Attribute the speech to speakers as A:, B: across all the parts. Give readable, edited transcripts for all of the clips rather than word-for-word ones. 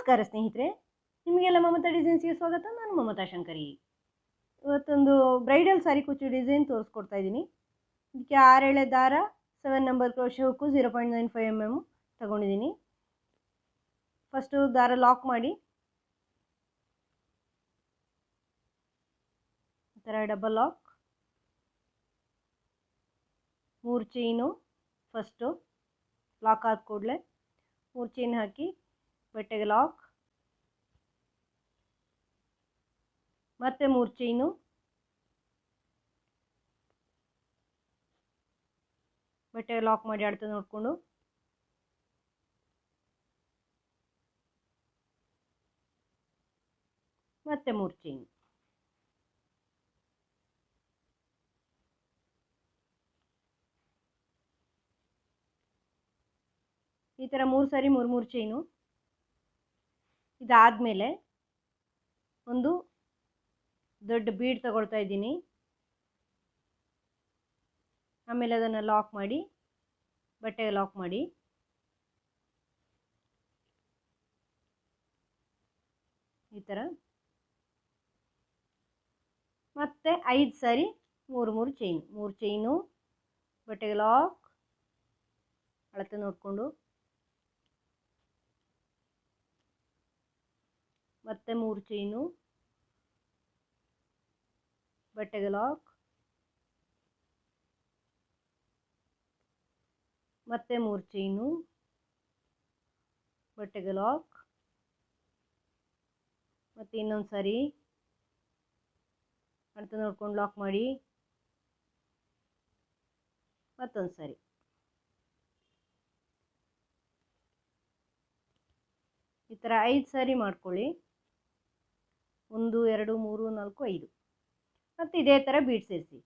A: ನಮಸ್ಕಾರ ಸ್ನೇಹಿತರೆ, ನಿಮಗೆಲ್ಲ ಮಮತಾ ಡಿಸೈನ್ಸ್ಗೆ ಸ್ವಾಗತ. ನಾನು ಮಮತಾ ಶಂಕರಿ. ಇವತ್ತೊಂದು ಬ್ರೈಡಲ್ ಸಾರಿ ಕುಚ್ಚು ಡಿಸೈನ್ ತೋರಿಸ್ಕೊಡ್ತಾ ಇದ್ದೀನಿ. ಇದಕ್ಕೆ 6 ಎಳೆ ದಾರ, 7 ನಂಬರ್ ಕ್ರೋಶೆ ಹುಕ್ಕು, 0.95 mm ತಗೊಂಡಿದ್ದೀನಿ. ಫಸ್ಟು ದಾರ ಲಾಕ್ ಮಾಡಿ, ಈ ಥರ double lock, 3 chain. First lock ಆದ ಕೂಡಲೇ 3 ಚೈನ್ ಹಾಕಿ ಬಟ್ಟೆಗೆ ಲಾಕ್, ಮತ್ತೆ 3 ಚೈನು, ಬಟ್ಟೆಗೆ ಲಾಕ್ ಮಾಡಿ ಅಳತೆ ನೋಡಿಕೊಂಡು ಮತ್ತೆ 3 ಚೈನು. ಈ ಥರ 3 ಸಾರಿ 3 ಚೈನು. ಇದಾದಮೇಲೆ ಒಂದು ದೊಡ್ಡ ಬೀಡ್ ತಗೊಳ್ತಾ ಇದ್ದೀನಿ. ಆಮೇಲೆ ಅದನ್ನು ಲಾಕ್ ಮಾಡಿ ಬಟ್ಟೆಗೆ ಲಾಕ್ ಮಾಡಿ, ಈ ಥರ ಮತ್ತೆ 5 ಸಾರಿ 3 ಚೈನು. 3 ಚೈನು, ಬಟ್ಟೆಗೆ ಲಾಕ್, ಅಳತೆ ನೋಡಿಕೊಂಡು ಮತ್ತೆ 3 ಚೈನು, ಬಟ್ಟೆಗೆ ಲಾಕ್, ಮತ್ತೆ 3 ಚೈನು, ಬಟ್ಟೆಗೆ ಲಾಕ್, ಮತ್ತೆ ಇನ್ನೊಂದು ಸಾರಿ ಅಳತೆ ನೋಡ್ಕೊಂಡು ಲಾಕ್ ಮಾಡಿ, ಮತ್ತೊಂದು ಸಾರಿ. ಈ ಥರ 5 ಸಾರಿ ಮಾಡ್ಕೊಳ್ಳಿ. 1 2 3 4 5. ಮತ್ತು ಇದೇ ಥರ ಬೀಡ್ ಸೇರಿಸಿ,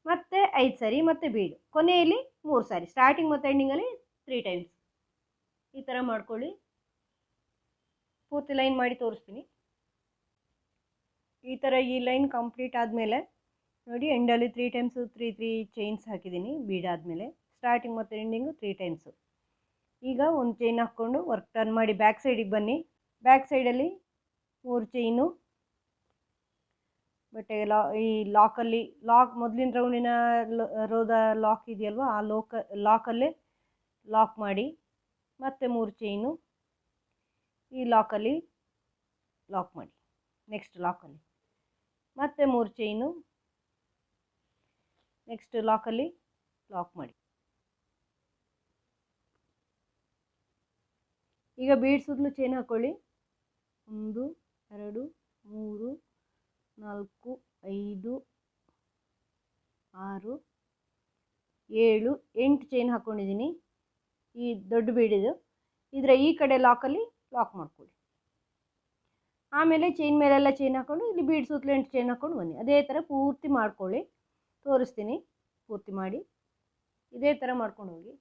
A: ಮತ್ತೆ 5 ಸಾರಿ, ಮತ್ತೆ ಬೀಡ್, ಕೊನೆಯಲ್ಲಿ 3 ಸಾರಿ, ಸ್ಟಾರ್ಟಿಂಗ್ ಮತ್ತು ಎಂಡಿಂಗಲ್ಲಿ 3 ಟೈಮ್ಸ್. ಈ ಥರ ಮಾಡ್ಕೊಳ್ಳಿ. ಪೂರ್ತಿ ಲೈನ್ ಮಾಡಿ ತೋರಿಸ್ತೀನಿ. ಈ ಥರ ಈ ಲೈನ್ ಕಂಪ್ಲೀಟ್ ಆದಮೇಲೆ ನೋಡಿ, ಎಂಡಲ್ಲಿ 3 ಟೈಮ್ಸು 3 ಚೈನ್ಸ್ ಹಾಕಿದ್ದೀನಿ. ಬೀಡ್ ಆದಮೇಲೆ ಸ್ಟಾರ್ಟಿಂಗ್ ಮತ್ತು ಎಂಡಿಂಗು 3 ಟೈಮ್ಸು. ಈಗ ಒಂದು ಚೈನ್ ಹಾಕ್ಕೊಂಡು ವರ್ಕ್ ಟರ್ನ್ ಮಾಡಿ ಬ್ಯಾಕ್ ಸೈಡಿಗೆ ಬನ್ನಿ. ಬ್ಯಾಕ್ ಸೈಡಲ್ಲಿ 3 ಚೈನು, ಬಟ್ಟೆಗೆ ಈ ಲಾಕಲ್ಲಿ ಮೊದಲಿನ ರೌಂಡಿನ ರೋದ ಲಾಕ್ ಇದೆಯಲ್ವ, ಆ ಲಾಕಲ್ಲೇ ಲಾಕ್ ಮಾಡಿ, ಮತ್ತೆ 3 ಚೈನು, ಈ ಲಾಕಲ್ಲಿ ಲಾಕ್ ಮಾಡಿ, ನೆಕ್ಸ್ಟ್ ಲಾಕಲ್ಲಿ ಮತ್ತೆ 3 ಚೈನು, ನೆಕ್ಸ್ಟ್ ಲಾಕಲ್ಲಿ ಲಾಕ್ ಮಾಡಿ. ಈಗ ಬೀಡ್ ಸುತ್ತಲೂ ಚೈನ್ ಹಾಕ್ಕೊಳ್ಳಿ. 1 2 3 4 5 6 7 8 ಚೈನ್ ಹಾಕ್ಕೊಂಡಿದ್ದೀನಿ. ಈ ದೊಡ್ಡ ಬೀಡಿದು ಇದರ ಈ ಕಡೆ ಲಾಕಲ್ಲಿ ಲಾಕ್ ಮಾಡ್ಕೊಳ್ಳಿ. ಆಮೇಲೆ ಚೈನ್ ಮೇಲೆಲ್ಲ ಚೈನ್ ಹಾಕ್ಕೊಂಡು ಇಲ್ಲಿ ಬೀಡ್ ಸುತ್ತಲೂ 8 ಚೈನ್ ಹಾಕ್ಕೊಂಡು ಬನ್ನಿ. ಅದೇ ಥರ ಪೂರ್ತಿ ಮಾಡ್ಕೊಳ್ಳಿ. ತೋರಿಸ್ತೀನಿ, ಪೂರ್ತಿ ಮಾಡಿ ಇದೇ ಥರ ಮಾಡ್ಕೊಂಡು ಹೋಗಿ.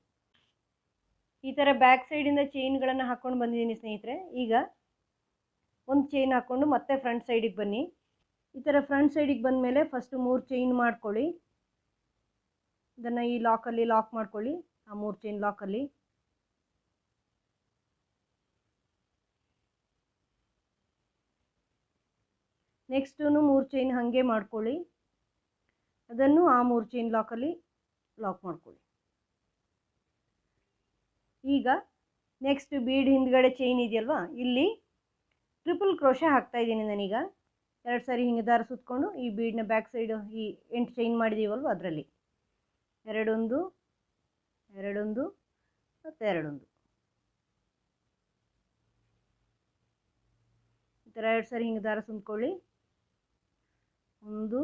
A: ಈ ಥರ ಬ್ಯಾಕ್ ಸೈಡಿಂದ ಚೈನ್ಗಳನ್ನು ಹಾಕ್ಕೊಂಡು ಬಂದಿದ್ದೀನಿ ಸ್ನೇಹಿತರೆ. ಈಗ ಒಂದು ಚೈನ್ ಹಾಕ್ಕೊಂಡು ಮತ್ತೆ ಫ್ರಂಟ್ ಸೈಡಿಗೆ ಬನ್ನಿ. ಈ ಥರ ಫ್ರಂಟ್ ಸೈಡಿಗೆ ಬಂದ ಮೇಲೆ ಫಸ್ಟು 3 ಚೈನ್ ಮಾಡ್ಕೊಳ್ಳಿ. ಇದನ್ನು ಈ ಲಾಕಲ್ಲಿ ಲಾಕ್ ಮಾಡ್ಕೊಳ್ಳಿ, ಆ 3 ಚೈನ್ ಲಾಕಲ್ಲಿ. ನೆಕ್ಸ್ಟೂ 3 ಚೈನ್ ಹಾಗೆ ಮಾಡ್ಕೊಳ್ಳಿ, ಅದನ್ನು ಆ 3 ಚೈನ್ ಲಾಕಲ್ಲಿ ಲಾಕ್ ಮಾಡ್ಕೊಳ್ಳಿ. ಈಗ ನೆಕ್ಸ್ಟ್ ಬೀಡ್ ಹಿಂದ್ಗಡೆ ಚೈನ್ ಇದೆಯಲ್ವಾ, ಇಲ್ಲಿ ಟ್ರಿಪಲ್ ಕ್ರೋಶೆ ಹಾಕ್ತಾ ಇದ್ದೀನಿ ನಾನೀಗ. 2 ಸಾರಿ ಹಿಂಗೆ ದಾರ ಸುತ್ತಕೊಂಡು ಈ ಬೀಡ್ನ ಬ್ಯಾಕ್ ಸೈಡು ಈ 8 ಚೈನ್ ಮಾಡಿದ್ದೀವಲ್ವ ಅದರಲ್ಲಿ 2 2 ಮತ್ತು 2. ಈ ಥರ 2 ಸಾರಿ ಹಿಂಗೆ ದಾರ ಸುತ್ಕೊಳ್ಳಿ. 1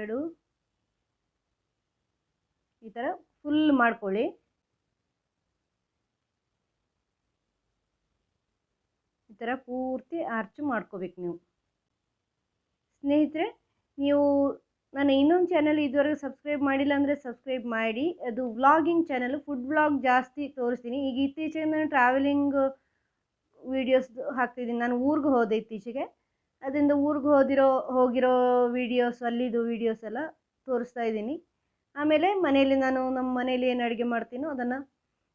A: 2 ಈ ಥರ ಫುಲ್ ಮಾಡ್ಕೊಳ್ಳಿ. ಈ ಥರ ಪೂರ್ತಿ ಆರ್ಚ್ ಮಾಡ್ಕೋಬೇಕು ನೀವು ಸ್ನೇಹಿತರೆ. ನೀವು ನಾನು ಇನ್ನೊಂದು ಚಾನಲ್ ಇದುವರೆಗೂ ಸಬ್ಸ್ಕ್ರೈಬ್ ಮಾಡಿಲ್ಲ ಅಂದರೆ ಸಬ್ಸ್ಕ್ರೈಬ್ ಮಾಡಿ. ಅದು ವ್ಲಾಗಿಂಗ್ ಚಾನಲ್, ಫುಡ್ ವ್ಲಾಗ್ ಜಾಸ್ತಿ ತೋರಿಸ್ತೀನಿ. ಈಗ ಇತ್ತೀಚೆಗೆ ನಾನು ಟ್ರಾವೆಲಿಂಗ್ ವೀಡಿಯೋಸ್ ಹಾಕ್ತಿದ್ದೀನಿ. ನಾನು ಊರಿಗೆ ಹೋದೆ ಇತ್ತೀಚೆಗೆ, ಅದರಿಂದ ಊರಿಗೆ ಹೋಗಿರೋ ವೀಡಿಯೋಸ್, ಅಲ್ಲಿದ್ದು ವೀಡಿಯೋಸ್ ಎಲ್ಲ ತೋರಿಸ್ತಾ ಇದ್ದೀನಿ. ಆಮೇಲೆ ಮನೆಯಲ್ಲಿ ನಾನು ನಮ್ಮ ಮನೆಯಲ್ಲಿ ಏನು ಅಡುಗೆ ಮಾಡ್ತೀನೋ ಅದನ್ನು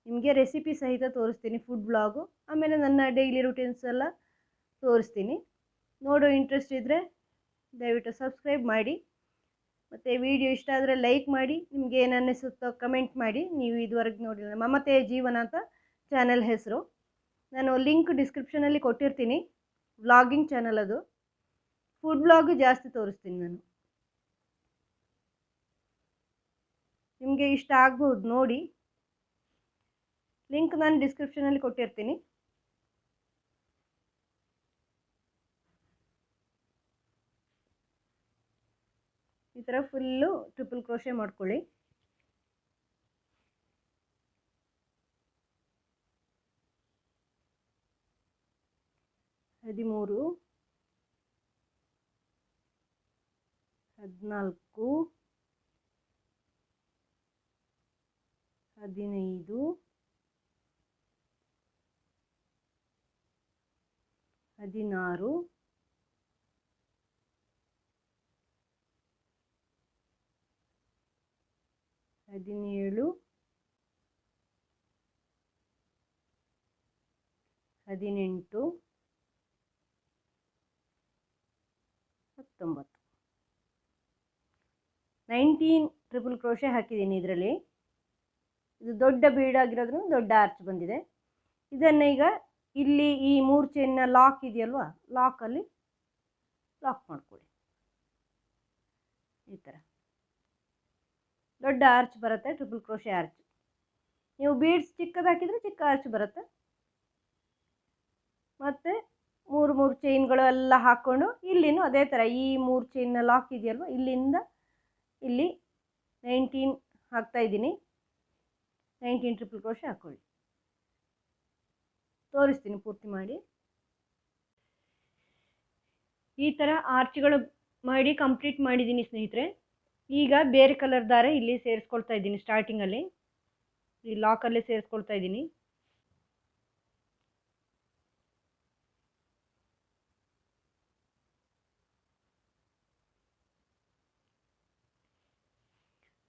A: ನಿಮಗೆ ರೆಸಿಪಿ ಸಹಿತ ತೋರಿಸ್ತೀನಿ, ಫುಡ್ ಬ್ಲಾಗು. ಆಮೇಲೆ ನನ್ನ ಡೈಲಿ ರೂಟೀನ್ಸ್ ಎಲ್ಲ ತೋರಿಸ್ತೀನಿ. ನೋಡೋ ಇಂಟ್ರೆಸ್ಟ್ ಇದ್ದರೆ ದಯವಿಟ್ಟು ಸಬ್ಸ್ಕ್ರೈಬ್ ಮಾಡಿ. ಮತ್ತು ವಿಡಿಯೋ ಇಷ್ಟ ಆದರೆ ಲೈಕ್ ಮಾಡಿ. ನಿಮಗೆ ಏನು ಅನ್ನಿಸುತ್ತೋ ಕಮೆಂಟ್ ಮಾಡಿ. ನೀವು ಇದುವರೆಗೆ ನೋಡಿಲ್ಲ, ಮಮತೆಯ ಜೀವನ ಅಂತ ಚಾನಲ್ ಹೆಸರು. ನಾನು ಲಿಂಕ್ ಡಿಸ್ಕ್ರಿಪ್ಷನಲ್ಲಿ ಕೊಟ್ಟಿರ್ತೀನಿ. ವ್ಲಾಗಿಂಗ್ ಚಾನಲ್ ಅದು. ಫುಡ್ ವ್ಲಾಗು ಜಾಸ್ತಿ ತೋರಿಸ್ತೀನಿ ನಾನು. ನಿಮಗೆ ಇಷ್ಟ ಆಗ್ಬೋದು ನೋಡಿ. ಲಿಂಕ್ ನಾನು ಡಿಸ್ಕ್ರಿಪ್ಷನಲ್ಲಿ ಕೊಟ್ಟಿರ್ತೀನಿ. ಈ ಥರ ಫುಲ್ಲು ಟ್ರಿಪಲ್ ಕ್ರೋಶೆ ಮಾಡ್ಕೊಳ್ಳಿ. ಹದಿಮೂರು, 14, 15, 16, 17, 18, 19. 19 ಟ್ರಿಪಲ್ ಕ್ರೋಶೆ ಹಾಕಿದ್ದೀನಿ ಇದರಲ್ಲಿ. ಇದು ದೊಡ್ಡ ಬೀಡ್ ಆಗಿರೋದ್ರಿಂದ ದೊಡ್ಡ ಆರ್ಚ್ ಬಂದಿದೆ. ಇದನ್ನು ಈಗ ಇಲ್ಲಿ ಈ 3 ಚೈನ್ನ ಲಾಕ್ ಇದೆಯಲ್ವಾ, ಲಾಕಲ್ಲಿ ಲಾಕ್ ಮಾಡ್ಕೊಳ್ಳಿ. ಈ ಥರ ದೊಡ್ಡ ಆರ್ಚ್ ಬರುತ್ತೆ, ಟ್ರಿಪಲ್ ಕ್ರೋಶೆ ಆರ್ಚ್. ನೀವು ಬೀಡ್ಸ್ ಚಿಕ್ಕದು ಹಾಕಿದರೆ ಚಿಕ್ಕ ಆರ್ಚ್ ಬರುತ್ತೆ. ಮತ್ತು 3 ಚೈನ್ಗಳು ಎಲ್ಲ ಹಾಕ್ಕೊಂಡು ಇಲ್ಲಿನೂ ಅದೇ ಥರ ಈ 3 ಚೈನ್ನ ಲಾಕ್ ಇದೆಯಲ್ವ, ಇಲ್ಲಿಂದ ಇಲ್ಲಿ 19 ಹಾಕ್ತಾಯಿದ್ದೀನಿ. 19 ಟ್ರಿಪಲ್ ಕ್ರೋಶೆ ಹಾಕ್ಕೊಳ್ಳಿ. ತೋರಿಸ್ತೀನಿ ಪೂರ್ತಿ ಮಾಡಿ. ಈ ಥರ ಆರ್ಚ್ಗಳು ಮಾಡಿ ಕಂಪ್ಲೀಟ್ ಮಾಡಿದ್ದೀನಿ ಸ್ನೇಹಿತರೆ. ಈಗ ಬೇರೆ ಕಲರ್ ದಾರ ಇಲ್ಲಿ ಸೇರಿಸ್ಕೊಳ್ತಾ ಇದ್ದೀನಿ. ಸ್ಟಾರ್ಟಿಂಗಲ್ಲಿ ಈ ಲಾಕಲ್ಲೇ ಸೇರಿಸ್ಕೊಳ್ತಾ ಇದ್ದೀನಿ.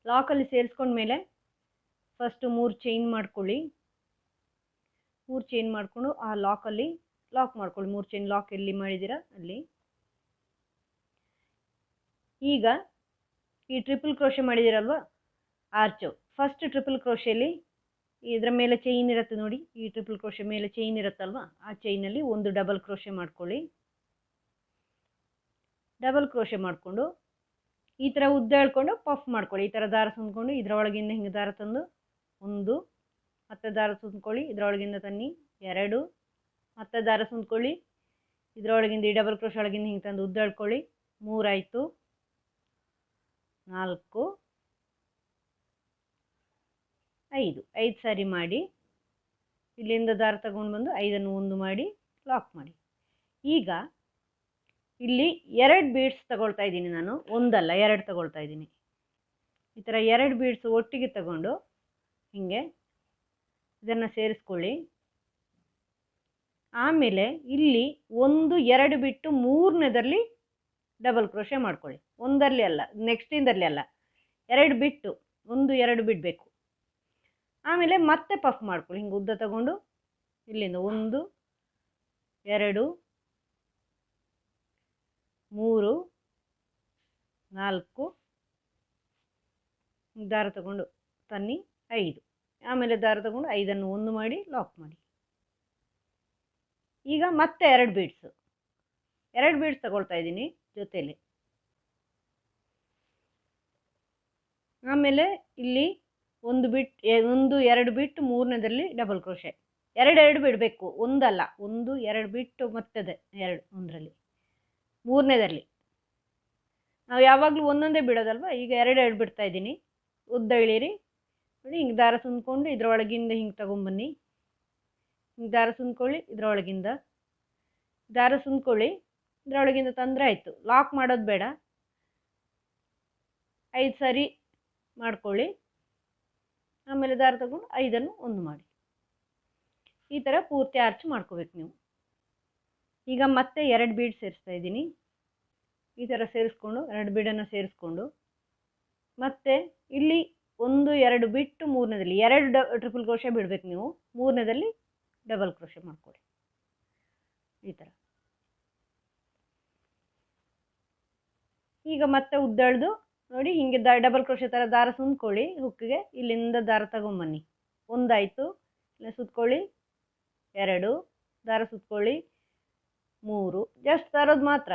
A: ಲಾಕಲ್ಲಿ ಸೇರಿಸ್ಕೊಂಡ್ಮೇಲೆ ಫಸ್ಟು 3 ಚೈನ್ ಮಾಡ್ಕೊಳ್ಳಿ. 3 ಚೈನ್ ಮಾಡಿಕೊಂಡು ಆ ಲಾಕಲ್ಲಿ ಲಾಕ್ ಮಾಡ್ಕೊಳ್ಳಿ. 3 ಚೈನ್ ಲಾಕ್ ಎಲ್ಲಿ ಮಾಡಿದ್ದೀರಾ ಅಲ್ಲಿ. ಈಗ ಈ ಟ್ರಿಪಲ್ ಕ್ರೋಶೆ ಮಾಡಿದ್ದೀರಲ್ವ ಆರ್ಚು, ಫಸ್ಟ್ ಟ್ರಿಪಲ್ ಕ್ರೋಶೆಯಲ್ಲಿ ಇದರ ಮೇಲೆ ಚೈನ್ ಇರುತ್ತೆ ನೋಡಿ. ಈ ಟ್ರಿಪಲ್ ಕ್ರೋಶೆ ಮೇಲೆ ಚೈನ್ ಇರುತ್ತಲ್ವ, ಆ ಚೈನಲ್ಲಿ ಒಂದು ಡಬಲ್ ಕ್ರೋಶೆ ಮಾಡ್ಕೊಳ್ಳಿ. ಡಬಲ್ ಕ್ರೋಶೆ ಮಾಡಿಕೊಂಡು ಈ ಥರ ಉದ್ದ ಹೇಳ್ಕೊಂಡು ಪಫ್ ಮಾಡ್ಕೊಳ್ಳಿ. ಈ ಥರ ದಾರ ಸುಂದ್ಕೊಂಡು ಇದರೊಳಗಿಂದ ಹಿಂಗೆ ದಾರ ತಂದು 1, ಮತ್ತೆ ದಾರ ಸುಂದ್ಕೊಳ್ಳಿ, ಇದರೊಳಗಿಂದ ತನ್ನಿ 2, ಮತ್ತೆ ದಾರ ಸುಂದ್ಕೊಳ್ಳಿ, ಇದರೊಳಗಿಂದ ಈ ಡಬಲ್ ಕ್ರೋಶೆ ಒಳಗಿಂದ ಹಿಂಗೆ ತಂದು ಉದ್ದ ಹೇಳ್ಕೊಳ್ಳಿ. 3 ಆಯಿತು, 4, 5 ಸಾರಿ ಮಾಡಿ ಇಲ್ಲಿಂದ ದಾರ ತಗೊಂಡು ಬಂದು 5ಅನ್ನು 1 ಮಾಡಿ ಲಾಕ್ ಮಾಡಿ. ಈಗ ಇಲ್ಲಿ 2 ಬೀಡ್ಸ್ ತಗೊಳ್ತಾ ಇದ್ದೀನಿ ನಾನು, ಒಂದಲ್ಲ 2 ತಗೊಳ್ತಾ ಇದ್ದೀನಿ. ಈ ಥರ 2 ಬೀಡ್ಸ್ ಒಟ್ಟಿಗೆ ತಗೊಂಡು ಹೀಗೆ ಇದನ್ನು ಸೇರಿಸ್ಕೊಳ್ಳಿ. ಆಮೇಲೆ ಇಲ್ಲಿ 1, 2 ಬಿಟ್ಟು 3ನೇದರಲ್ಲಿ ಡಬಲ್ ಕ್ರೋಶೆ ಮಾಡ್ಕೊಳ್ಳಿ. ಒಂದರಲ್ಲಿ ಅಲ್ಲ, ನೆಕ್ಸ್ಟಿಂದರಲ್ಲಿ ಅಲ್ಲ, 2 ಬಿಟ್ಟು 1, 2 ಬಿಡಬೇಕು. ಆಮೇಲೆ ಮತ್ತೆ ಪಫ್ ಮಾಡ್ಕೊಳ್ಳಿ. ಹಿಂಗೆ ಉದ್ದ ತಗೊಂಡು ಇಲ್ಲಿಂದ 1, 2, 3, 4 ದಾರ ತಗೊಂಡು ತನ್ನಿ 5, ಆಮೇಲೆ ದಾರ ತಗೊಂಡು 5ಅನ್ನು 1 ಮಾಡಿ ಲಾಕ್ ಮಾಡಿ. ಈಗ ಮತ್ತೆ 2 ಬೀಡ್ಸ್ ತಗೊಳ್ತಾ ಇದ್ದೀನಿ ಜೊತೆಯಲ್ಲಿ. ಆಮೇಲೆ ಇಲ್ಲಿ 1, 2 ಬಿಟ್ಟು 3ನೇದರಲ್ಲಿ ಡಬಲ್ ಕ್ರೋಶೆ. 2 ಬಿಡಬೇಕು, ಒಂದಲ್ಲ, 1, 2 ಬಿಟ್ಟು ಮತ್ತದೆ 2 ಒಂದರಲ್ಲಿ 3ನೇದರಲ್ಲಿ. ನಾವು ಯಾವಾಗಲೂ ಒಂದೊಂದೇ ಬಿಡೋದಲ್ವ, ಈಗ 2 ಬಿಡ್ತಾ ಇದ್ದೀನಿ. ಉದ್ದ ಇಳೀರಿ ನೋಡಿ. ಹಿಂಗೆ ದಾರ ಸುಂದ್ಕೊಂಡು ಇದರೊಳಗಿಂದ ಹಿಂಗೆ ತಗೊಂಬನ್ನಿ. ಹಿಂಗೆ ದಾರ ಸುಂದ್ಕೊಳ್ಳಿ, ಇದರೊಳಗಿಂದ ದಾರ ಸುಂದ್ಕೊಳ್ಳಿ, ಇದರೊಳಗಿಂದ ತಂದರೆ ಆಯಿತು. ಲಾಕ್ ಮಾಡೋದು ಬೇಡ. 5 ಸಾರಿ ಮಾಡ್ಕೊಳ್ಳಿ. ಆಮೇಲೆ ದಾರ ತಗೊಂಡು 5ಅನ್ನು 1 ಮಾಡಿ. ಈ ಥರ ಪೂರ್ತಿ ಆರ್ಚ್ ಮಾಡ್ಕೋಬೇಕು ನೀವು. ಈಗ ಮತ್ತೆ 2 ಬೀಡ್ ಸೇರಿಸ್ತಾ ಇದ್ದೀನಿ. ಈ ಥರ ಸೇರಿಸ್ಕೊಂಡು 2 ಬೀಡನ್ನು ಸೇರಿಸ್ಕೊಂಡು ಮತ್ತೆ ಇಲ್ಲಿ 1, 2 ಬಿಟ್ಟು 3ನೇದಲ್ಲಿ 2 ಟ್ರಿಪಲ್ ಕ್ರೋಶೆ ಬಿಡಬೇಕು ನೀವು. 3ನೇದಲ್ಲಿ ಡಬಲ್ ಕ್ರೋಶೆ ಮಾಡ್ಕೊಳ್ಳಿ ಈ ಥರ. ಈಗ ಮತ್ತೆ ಉದ್ದೆಳ್ದು ನೋಡಿ ಹಿಂಗೆ ಡಬಲ್ ಕ್ರೋಶೆ ಥರ ದಾರ ಸುಂದ್ಕೊಳ್ಳಿ ಹುಕ್ಕಿಗೆ. ಇಲ್ಲಿಂದ ದಾರ ತಗೊಂಬನ್ನಿ. ಒಂದಾಯಿತು, ಇಲ್ಲ ಸುತ್ಕೊಳ್ಳಿ, 2 ದಾರ ಸುತ್ಕೊಳ್ಳಿ, 3 ಜಸ್ಟ್ ತರೋದು ಮಾತ್ರ,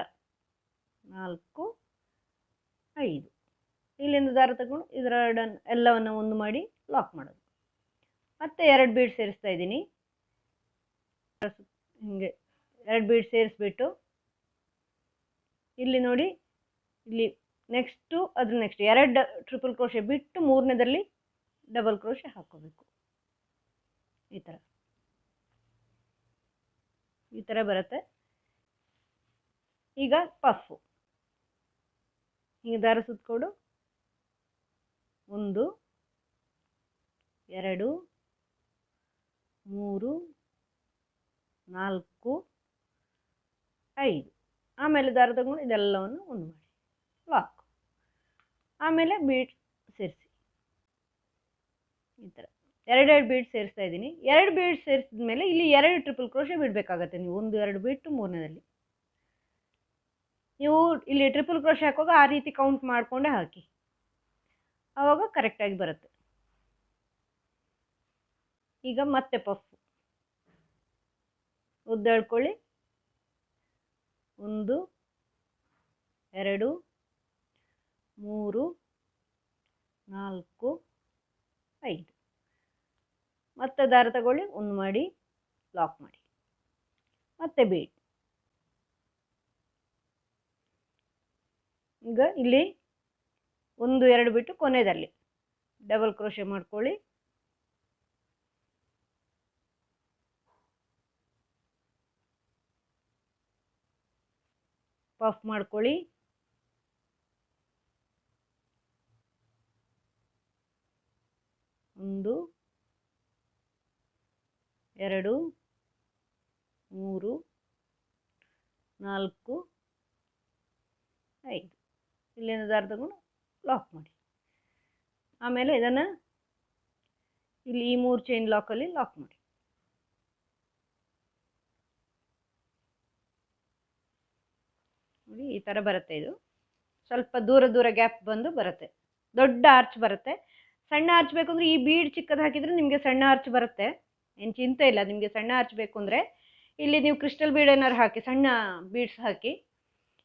A: 4 5 ಇಲ್ಲಿಂದ ದಾರ ತಗೊಂಡು ಇದರ ಎಲ್ಲವನ್ನು ಒಂದು ಮಾಡಿ ಲಾಕ್ ಮಾಡೋದು. ಮತ್ತೆ 2 ಬೀಡ್ ಸೇರಿಸ್ತಾ ಇದ್ದೀನಿ. ಹಿಂಗೆ 2 ಬೀಡ್ ಸೇರಿಸ್ಬಿಟ್ಟು ಇಲ್ಲಿ ನೋಡಿ, ಇಲ್ಲಿ ನೆಕ್ಸ್ಟು ಅದ್ರ ನೆಕ್ಸ್ಟ್ 2 ಟ್ರಿಪಲ್ ಕ್ರೋಶೆ ಬಿಟ್ಟು 3ನೇದಲ್ಲಿ ಡಬಲ್ ಕ್ರೋಶೆ ಹಾಕೋಬೇಕು. ಈ ಥರ ಬರುತ್ತೆ. ಈಗ ಪಫು ಹಿಂಗೆ ದಾರ ಸುತ್ಕೊಂಡು 1 2 3 4 5 ಆಮೇಲೆ ದಾರ ತಗೊಂಡು ಇದೆಲ್ಲವನ್ನು ಒಂದು ಮಾಡಿ ಲಾಕ್. ಆಮೇಲೆ ಬೀಡ್ ಸೇರಿಸಿ ಈ ಥರ 2 ಬೀಡ್ ಸೇರಿಸ್ತಾ ಇದ್ದೀನಿ. 2 ಬೀಡ್ ಸೇರಿಸಿದ ಮೇಲೆ ಇಲ್ಲಿ 2 ಟ್ರಿಪಲ್ ಕ್ರೋಶೆ ಬಿಡಬೇಕಾಗತ್ತೆ ನೀವು. 1 2 ಬಿಟ್ಟು 3ನೇದಲ್ಲಿ ನೀವು ಇಲ್ಲಿ ಟ್ರಿಪಲ್ ಕ್ರೋಶೆ ಹಾಕುವಾಗ ಆ ರೀತಿ ಕೌಂಟ್ ಮಾಡಿಕೊಂಡೇ ಹಾಕಿ, ಆವಾಗ ಕರೆಕ್ಟಾಗಿ ಬರುತ್ತೆ. ಈಗ ಮತ್ತೆ ಪಫ್ ಉದ್ದ ಎಳ್ಕೊಳ್ಳಿ. 1 2 3 4 5 ಮತ್ತೆ ದಾರ ತಗೊಳ್ಳಿ, ಒಂದು ಮಾಡಿ ಲಾಕ್ ಮಾಡಿ, ಮತ್ತೆ ಬೀಡ್. ಈಗ ಇಲ್ಲಿ 1 2 ಬಿಟ್ಟು ಕೊನೆಯಲ್ಲಿ ಡಬಲ್ ಕ್ರೋಶೆ ಮಾಡ್ಕೊಳ್ಳಿ. ಪಫ್ ಮಾಡ್ಕೊಳ್ಳಿ. 1 2 3 4 5 ಇಲ್ಲಿಂದ ದಾರ ತಗೊಂಡು ಲಾಕ್ ಮಾಡಿ. ಆಮೇಲೆ ಇದನ್ನು ಇಲ್ಲಿ ಈ 3 ಚೈನ್ ಲಾಕಲ್ಲಿ ಲಾಕ್ ಮಾಡಿ. ನೋಡಿ ಈ ಥರ ಬರುತ್ತೆ. ಇದು ಸ್ವಲ್ಪ ದೂರ ದೂರ ಗ್ಯಾಪ್ ಬಂದು ಬರುತ್ತೆ, ದೊಡ್ಡ ಆರ್ಚ್ ಬರುತ್ತೆ. ಸಣ್ಣ ಆರ್ಚ್ ಬೇಕು ಅಂದರೆ ಈ ಬೀಡ್ ಚಿಕ್ಕದು ಹಾಕಿದರೆ ನಿಮಗೆ ಸಣ್ಣ ಆರ್ಚ್ ಬರುತ್ತೆ, ಏನು ಚಿಂತೆ ಇಲ್ಲ. ನಿಮಗೆ ಸಣ್ಣ ಆರ್ಚ್ ಬೇಕು ಅಂದರೆ ಇಲ್ಲಿ ನೀವು ಕ್ರಿಸ್ಟಲ್ ಬೀಡ್ ಏನಾರು ಹಾಕಿ, ಸಣ್ಣ ಬೀಡ್ಸ್ ಹಾಕಿ,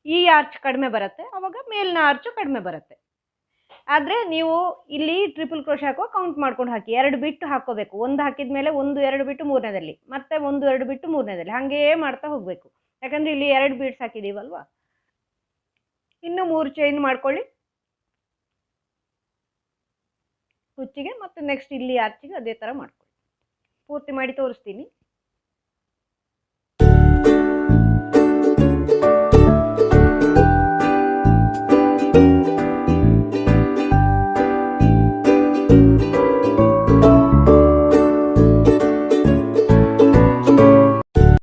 A: ಈ ಆರ್ಚ್ ಕಡಿಮೆ ಬರುತ್ತೆ, ಆವಾಗ ಮೇಲಿನ ಆರ್ಚು ಕಡಿಮೆ ಬರುತ್ತೆ. ಆದರೆ ನೀವು ಇಲ್ಲಿ ಟ್ರಿಪಲ್ ಕ್ರೋಶೆ ಹಾಕೋ ಕೌಂಟ್ ಮಾಡ್ಕೊಂಡು ಹಾಕಿ. 2 ಬಿಟ್ಟು ಹಾಕೋಬೇಕು. 1 ಹಾಕಿದ ಮೇಲೆ 1 2 ಬಿಟ್ಟು 3ನೇದಲ್ಲಿ, ಮತ್ತೆ 1 2 ಬಿಟ್ಟು 3ನೇದಲ್ಲಿ, ಹಾಗೇ ಮಾಡ್ತಾ ಹೋಗಬೇಕು. ಯಾಕಂದರೆ ಇಲ್ಲಿ 2 ಬೀಡ್ಸ್ ಹಾಕಿದ್ದೀವಲ್ವ. ಇನ್ನು 3 ಚೈನ್ ಮಾಡ್ಕೊಳ್ಳಿ ಕುಚ್ಚಿಗೆ. ಮತ್ತು ನೆಕ್ಸ್ಟ್ ಇಲ್ಲಿ ಆರ್ಚಿಗೆ ಅದೇ ಥರ ಮಾಡ್ಕೊಳ್ಳಿ. ಪೂರ್ತಿ ಮಾಡಿ ತೋರಿಸ್ತೀನಿ.